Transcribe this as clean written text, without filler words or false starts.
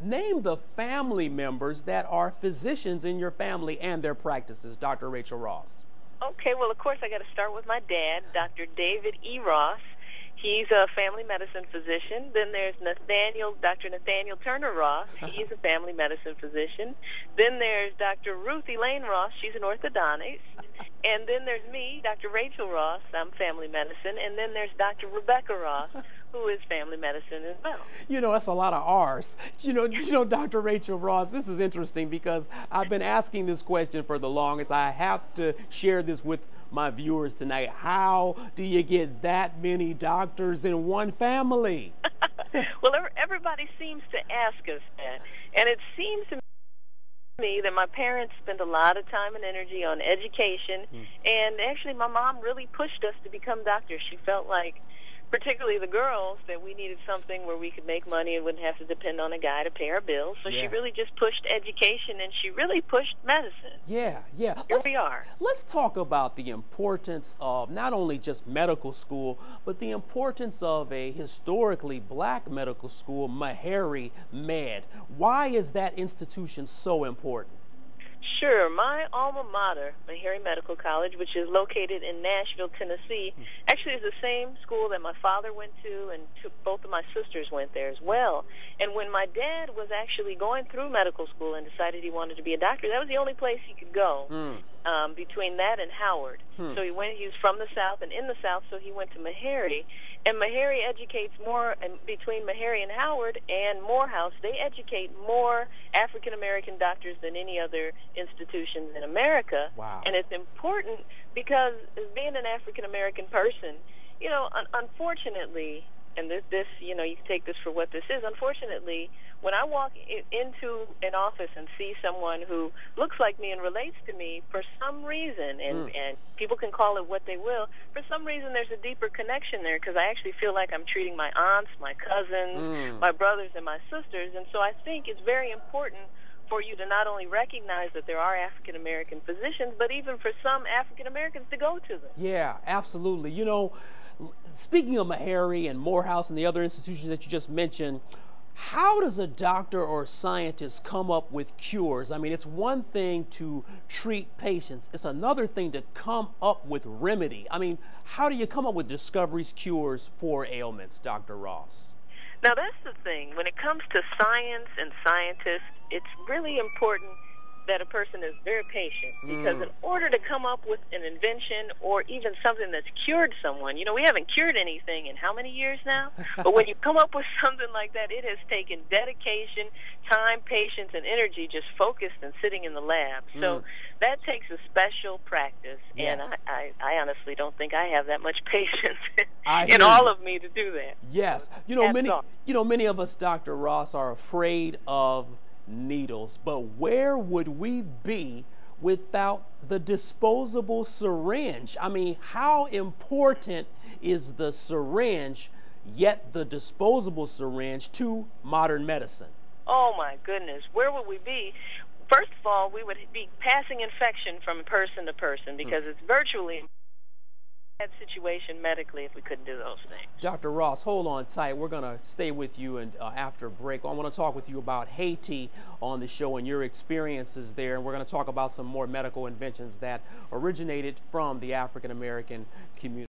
Name the family members that are physicians in your family and their practices, Dr. Rachael Ross. Okay, well, of course, I got to start with my dad, Dr. David E. Ross. He's a family medicine physician. Then there's Dr. Nathaniel Turner Ross. He's a family medicine physician. Then there's Dr. Ruth Elaine Ross. She's an orthodontist. And then there's me, Dr. Rachael Ross. I'm family medicine. And then there's Dr. Rebecca Ross, who is family medicine as well. You know, that's a lot of R's. You know, Dr. Rachael Ross, this is interesting because I've been asking this question for the longest. I have to share this with my viewers tonight. How do you get that many doctors in one family? Well, everybody seems to ask us that. And it seems to me that my parents spent a lot of time and energy on education. And actually, my mom really pushed us to become doctors. She felt like, particularly the girls, that we needed something where we could make money and wouldn't have to depend on a guy to pay our bills. So she really just pushed education, and she really pushed medicine. Yeah. Here we are. Let's talk about the importance of not only just medical school, but the importance of a historically black medical school, Meharry Med. Why is that institution so important? Sure. My alma mater, Meharry Medical College, which is located in Nashville, Tennessee, actually is the same school that my father went to, and both of my sisters went there as well. And when my dad was actually going through medical school and decided he wanted to be a doctor, that was the only place he could go between that and Howard. So he was from the South and in the South, so he went to Meharry. And Meharry educates more, and between Meharry and Howard and Morehouse, they educate more African-American doctors than any other institutions in America. Wow. And it's important because as being an African-American person, you know, unfortunately, and this, you know, you can take this for what this is, unfortunately, when I walk into an office and see someone who looks like me and relates to me for some reason, and people can call it what they will, for some reason there's a deeper connection there because I actually feel like I'm treating my aunts, my cousins, my brothers, and my sisters. And so I think it's very important for you to not only recognize that there are African-American physicians, but even for some African-Americans to go to them. Yeah, absolutely. You know, speaking of Meharry and Morehouse and the other institutions that you just mentioned, how does a doctor or scientist come up with cures? I mean, it's one thing to treat patients. It's another thing to come up with remedy. I mean, how do you come up with discoveries, cures for ailments, Dr. Ross? Now, that's the thing. When it comes to science and scientists, it's really important that a person is very patient, because in order to come up with an invention or even something that's cured someone, you know, we haven't cured anything in how many years now? But when you come up with something like that, it has taken dedication, time, patience, and energy just focused and sitting in the lab. So that takes a special practice, and I honestly don't think I have that much patience in all of me to do that. Yes. You know, many of us, Dr. Ross, are afraid of needles, but where would we be without the disposable syringe? I mean, how important is the syringe, yet the disposable syringe, to modern medicine? Oh my goodness, where would we be? First of all, we would be passing infection from person to person, because it's virtually situation medically if we couldn't do those things. Dr. Ross, hold on tight. We're going to stay with you, and after break, I want to talk with you about Haiti on the show and your experiences there, and we're going to talk about some more medical inventions that originated from the African American community.